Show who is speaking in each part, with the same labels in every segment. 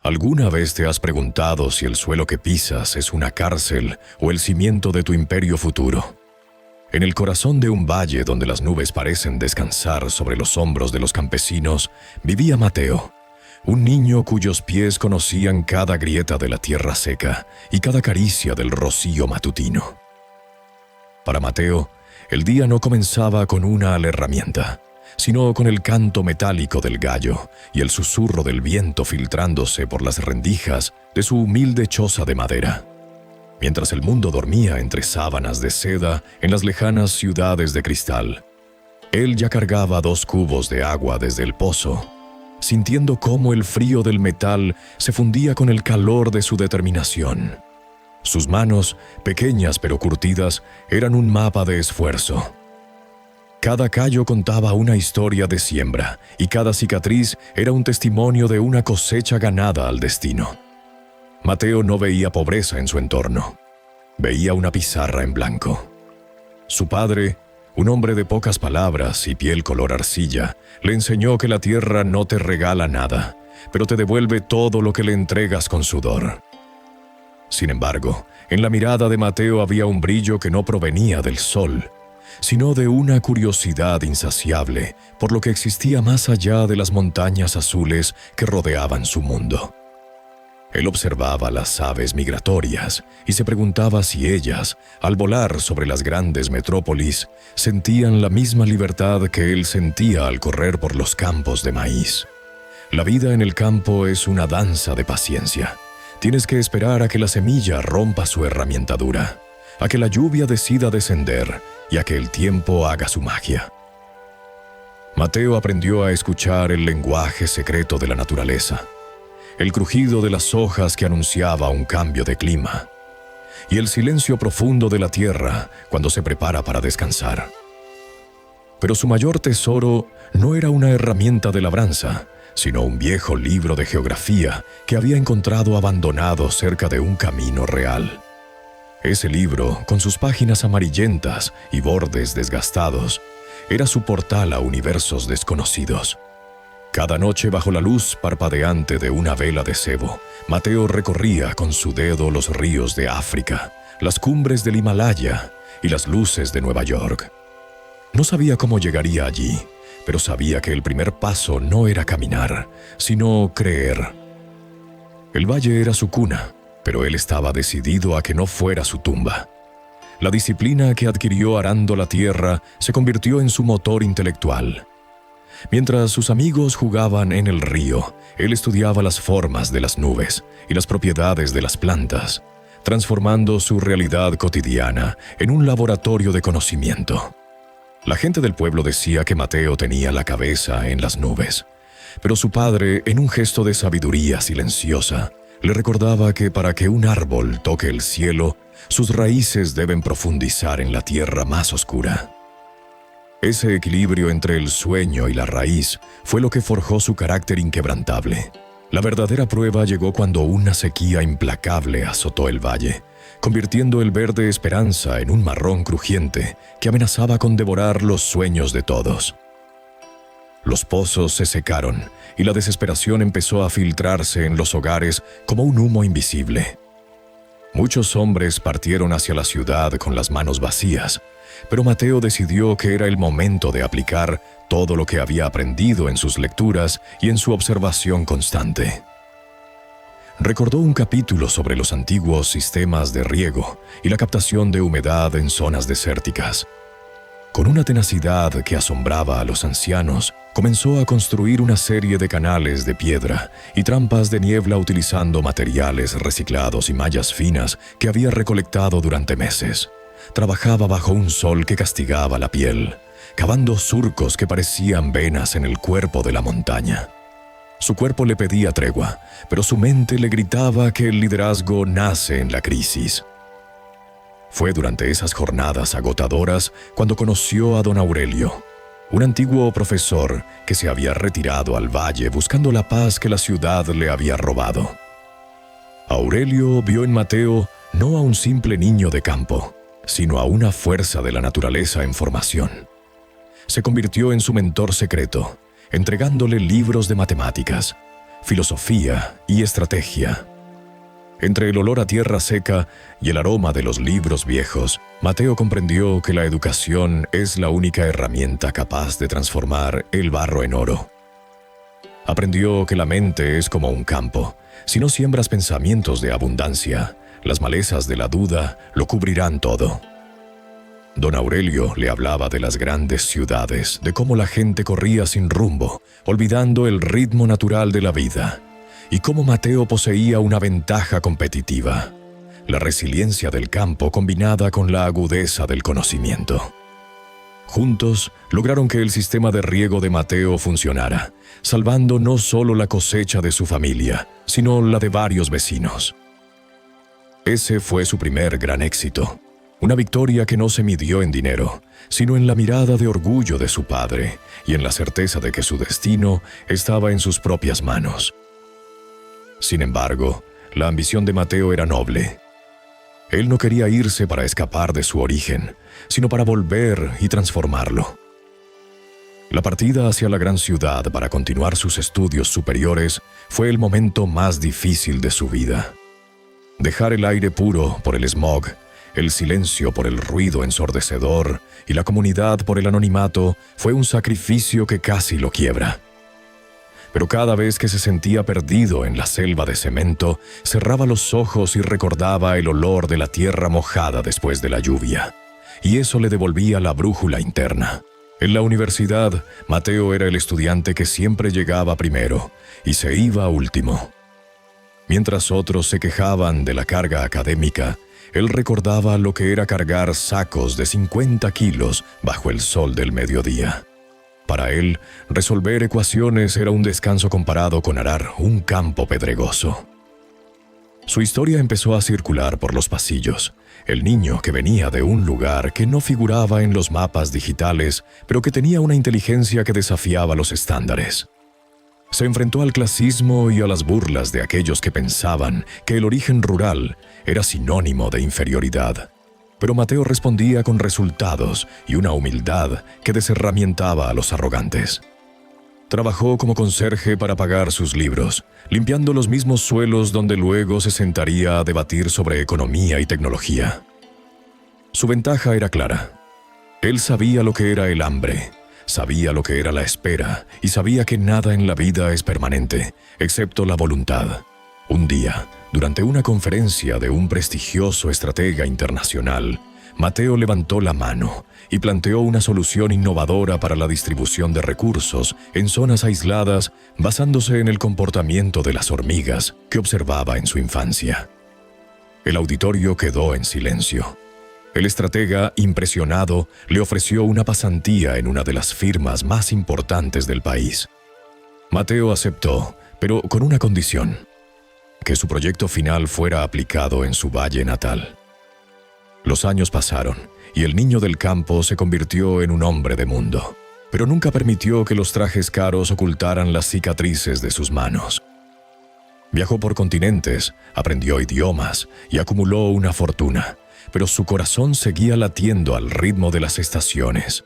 Speaker 1: ¿Alguna vez te has preguntado si el suelo que pisas es una cárcel o el cimiento de tu imperio futuro? En el corazón de un valle donde las nubes parecen descansar sobre los hombros de los campesinos, vivía Mateo, un niño cuyos pies conocían cada grieta de la tierra seca y cada caricia del rocío matutino. Para Mateo, el día no comenzaba con una herramienta, sino con el canto metálico del gallo y el susurro del viento filtrándose por las rendijas de su humilde choza de madera. Mientras el mundo dormía entre sábanas de seda en las lejanas ciudades de cristal, él ya cargaba 2 cubos de agua desde el pozo, sintiendo cómo el frío del metal se fundía con el calor de su determinación. Sus manos, pequeñas pero curtidas, eran un mapa de esfuerzo. Cada callo contaba una historia de siembra y cada cicatriz era un testimonio de una cosecha ganada al destino. Mateo no veía pobreza en su entorno. Veía una pizarra en blanco. Su padre, un hombre de pocas palabras y piel color arcilla, le enseñó que la tierra no te regala nada, pero te devuelve todo lo que le entregas con sudor. Sin embargo, en la mirada de Mateo había un brillo que no provenía del sol, sino de una curiosidad insaciable por lo que existía más allá de las montañas azules que rodeaban su mundo. Él observaba las aves migratorias y se preguntaba si ellas, al volar sobre las grandes metrópolis, sentían la misma libertad que él sentía al correr por los campos de maíz. La vida en el campo es una danza de paciencia. Tienes que esperar a que la semilla rompa su herramientadura, a que la lluvia decida descender y a que el tiempo haga su magia. Mateo aprendió a escuchar el lenguaje secreto de la naturaleza, el crujido de las hojas que anunciaba un cambio de clima, y el silencio profundo de la tierra cuando se prepara para descansar. Pero su mayor tesoro no era una herramienta de labranza, sino un viejo libro de geografía que había encontrado abandonado cerca de un camino real. Ese libro, con sus páginas amarillentas y bordes desgastados, era su portal a universos desconocidos. Cada noche, bajo la luz parpadeante de una vela de sebo, Mateo recorría con su dedo los ríos de África, las cumbres del Himalaya y las luces de Nueva York. No sabía cómo llegaría allí, pero sabía que el primer paso no era caminar, sino creer. El valle era su cuna, pero él estaba decidido a que no fuera su tumba. La disciplina que adquirió arando la tierra se convirtió en su motor intelectual. Mientras sus amigos jugaban en el río, él estudiaba las formas de las nubes y las propiedades de las plantas, transformando su realidad cotidiana en un laboratorio de conocimiento. La gente del pueblo decía que Mateo tenía la cabeza en las nubes, pero su padre, en un gesto de sabiduría silenciosa, le recordaba que para que un árbol toque el cielo, sus raíces deben profundizar en la tierra más oscura. Ese equilibrio entre el sueño y la raíz fue lo que forjó su carácter inquebrantable. La verdadera prueba llegó cuando una sequía implacable azotó el valle, convirtiendo el verde esperanza en un marrón crujiente que amenazaba con devorar los sueños de todos. Los pozos se secaron y la desesperación empezó a filtrarse en los hogares como un humo invisible. Muchos hombres partieron hacia la ciudad con las manos vacías, pero Mateo decidió que era el momento de aplicar todo lo que había aprendido en sus lecturas y en su observación constante. Recordó un capítulo sobre los antiguos sistemas de riego y la captación de humedad en zonas desérticas. Con una tenacidad que asombraba a los ancianos, comenzó a construir una serie de canales de piedra y trampas de niebla utilizando materiales reciclados y mallas finas que había recolectado durante meses. Trabajaba bajo un sol que castigaba la piel, cavando surcos que parecían venas en el cuerpo de la montaña. Su cuerpo le pedía tregua, pero su mente le gritaba que el liderazgo nace en la crisis. Fue durante esas jornadas agotadoras cuando conoció a don Aurelio, un antiguo profesor que se había retirado al valle buscando la paz que la ciudad le había robado. Aurelio vio en Mateo no a un simple niño de campo, sino a una fuerza de la naturaleza en formación. Se convirtió en su mentor secreto, entregándole libros de matemáticas, filosofía y estrategia. Entre el olor a tierra seca y el aroma de los libros viejos, Mateo comprendió que la educación es la única herramienta capaz de transformar el barro en oro. Aprendió que la mente es como un campo. Si no siembras pensamientos de abundancia, las malezas de la duda lo cubrirán todo. Don Aurelio le hablaba de las grandes ciudades, de cómo la gente corría sin rumbo, olvidando el ritmo natural de la vida, y cómo Mateo poseía una ventaja competitiva: la resiliencia del campo combinada con la agudeza del conocimiento. Juntos lograron que el sistema de riego de Mateo funcionara, salvando no solo la cosecha de su familia, sino la de varios vecinos. Ese fue su primer gran éxito, una victoria que no se midió en dinero, sino en la mirada de orgullo de su padre y en la certeza de que su destino estaba en sus propias manos. Sin embargo, la ambición de Mateo era noble. Él no quería irse para escapar de su origen, sino para volver y transformarlo. La partida hacia la gran ciudad para continuar sus estudios superiores fue el momento más difícil de su vida. Dejar el aire puro por el smog, el silencio por el ruido ensordecedor y la comunidad por el anonimato fue un sacrificio que casi lo quiebra. Pero cada vez que se sentía perdido en la selva de cemento, cerraba los ojos y recordaba el olor de la tierra mojada después de la lluvia, y eso le devolvía la brújula interna. En la universidad, Mateo era el estudiante que siempre llegaba primero y se iba último. Mientras otros se quejaban de la carga académica, él recordaba lo que era cargar sacos de 50 kilos bajo el sol del mediodía. Para él, resolver ecuaciones era un descanso comparado con arar un campo pedregoso. Su historia empezó a circular por los pasillos. El niño que venía de un lugar que no figuraba en los mapas digitales, pero que tenía una inteligencia que desafiaba los estándares. Se enfrentó al clasismo y a las burlas de aquellos que pensaban que el origen rural era sinónimo de inferioridad. Pero Mateo respondía con resultados y una humildad que desherramientaba a los arrogantes. Trabajó como conserje para pagar sus libros, limpiando los mismos suelos donde luego se sentaría a debatir sobre economía y tecnología. Su ventaja era clara. Él sabía lo que era el hambre, sabía lo que era la espera y sabía que nada en la vida es permanente, excepto la voluntad. Un día, durante una conferencia de un prestigioso estratega internacional, Mateo levantó la mano y planteó una solución innovadora para la distribución de recursos en zonas aisladas basándose en el comportamiento de las hormigas que observaba en su infancia. El auditorio quedó en silencio. El estratega, impresionado, le ofreció una pasantía en una de las firmas más importantes del país. Mateo aceptó, pero con una condición: que su proyecto final fuera aplicado en su valle natal. Los años pasaron y el niño del campo se convirtió en un hombre de mundo, pero nunca permitió que los trajes caros ocultaran las cicatrices de sus manos. Viajó por continentes, aprendió idiomas y acumuló una fortuna, pero su corazón seguía latiendo al ritmo de las estaciones.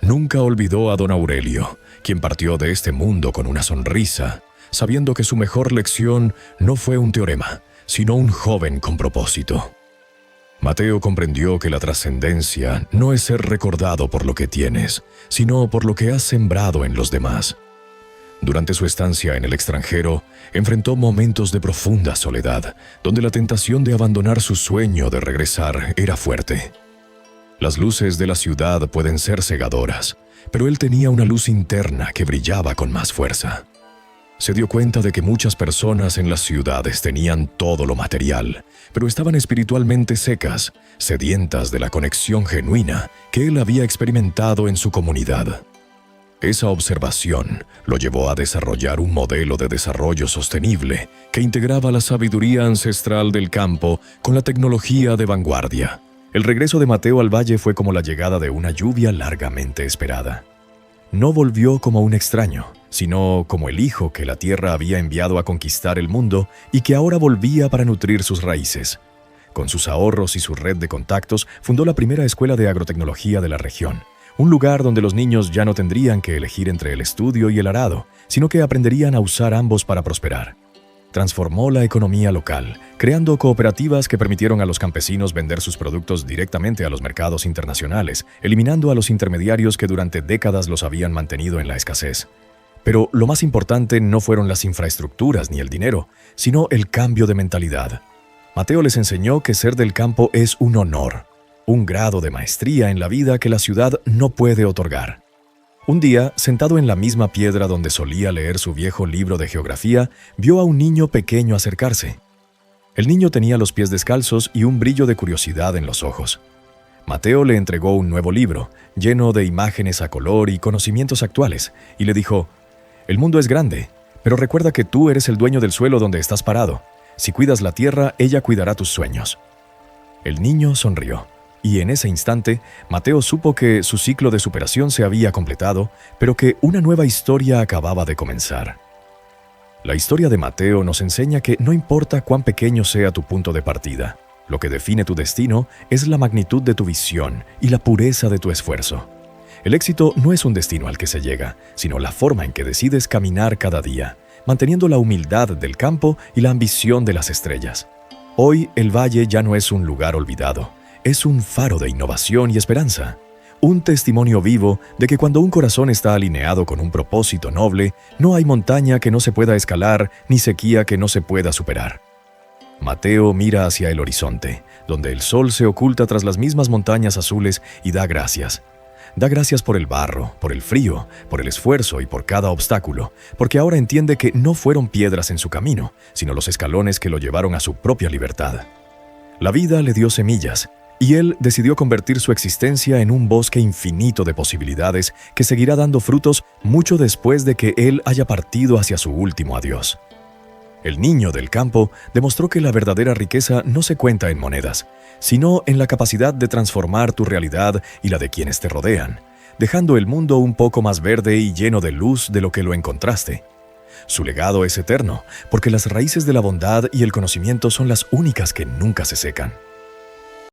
Speaker 1: Nunca olvidó a don Aurelio, quien partió de este mundo con una sonrisa, sabiendo que su mejor lección no fue un teorema, sino un joven con propósito. Mateo comprendió que la trascendencia no es ser recordado por lo que tienes, sino por lo que has sembrado en los demás. Durante su estancia en el extranjero, enfrentó momentos de profunda soledad, donde la tentación de abandonar su sueño de regresar era fuerte. Las luces de la ciudad pueden ser cegadoras, pero él tenía una luz interna que brillaba con más fuerza. Se dio cuenta de que muchas personas en las ciudades tenían todo lo material, pero estaban espiritualmente secas, sedientas de la conexión genuina que él había experimentado en su comunidad. Esa observación lo llevó a desarrollar un modelo de desarrollo sostenible que integraba la sabiduría ancestral del campo con la tecnología de vanguardia. El regreso de Mateo al valle fue como la llegada de una lluvia largamente esperada. No volvió como un extraño, sino como el hijo que la tierra había enviado a conquistar el mundo y que ahora volvía para nutrir sus raíces. Con sus ahorros y su red de contactos, fundó la primera escuela de agrotecnología de la región, Un lugar donde los niños ya no tendrían que elegir entre el estudio y el arado, sino que aprenderían a usar ambos para prosperar. Transformó la economía local, creando cooperativas que permitieron a los campesinos vender sus productos directamente a los mercados internacionales, eliminando a los intermediarios que durante décadas los habían mantenido en la escasez. Pero lo más importante no fueron las infraestructuras ni el dinero, sino el cambio de mentalidad. Mateo les enseñó que ser del campo es un honor, un grado de maestría en la vida que la ciudad no puede otorgar. Un día, sentado en la misma piedra donde solía leer su viejo libro de geografía, vio a un niño pequeño acercarse. El niño tenía los pies descalzos y un brillo de curiosidad en los ojos. Mateo le entregó un nuevo libro, lleno de imágenes a color y conocimientos actuales, y le dijo: «El mundo es grande, pero recuerda que tú eres el dueño del suelo donde estás parado. Si cuidas la tierra, ella cuidará tus sueños». El niño sonrió. Y en ese instante, Mateo supo que su ciclo de superación se había completado, pero que una nueva historia acababa de comenzar. La historia de Mateo nos enseña que no importa cuán pequeño sea tu punto de partida, lo que define tu destino es la magnitud de tu visión y la pureza de tu esfuerzo. El éxito no es un destino al que se llega, sino la forma en que decides caminar cada día, manteniendo la humildad del campo y la ambición de las estrellas. Hoy, el valle ya no es un lugar olvidado. Es un faro de innovación y esperanza, un testimonio vivo de que cuando un corazón está alineado con un propósito noble, no hay montaña que no se pueda escalar ni sequía que no se pueda superar. Mateo mira hacia el horizonte, donde el sol se oculta tras las mismas montañas azules y da gracias. Da gracias por el barro, por el frío, por el esfuerzo y por cada obstáculo, porque ahora entiende que no fueron piedras en su camino, sino los escalones que lo llevaron a su propia libertad. La vida le dio semillas, y él decidió convertir su existencia en un bosque infinito de posibilidades que seguirá dando frutos mucho después de que él haya partido hacia su último adiós. El niño del campo demostró que la verdadera riqueza no se cuenta en monedas, sino en la capacidad de transformar tu realidad y la de quienes te rodean, dejando el mundo un poco más verde y lleno de luz de lo que lo encontraste. Su legado es eterno, porque las raíces de la bondad y el conocimiento son las únicas que nunca se secan.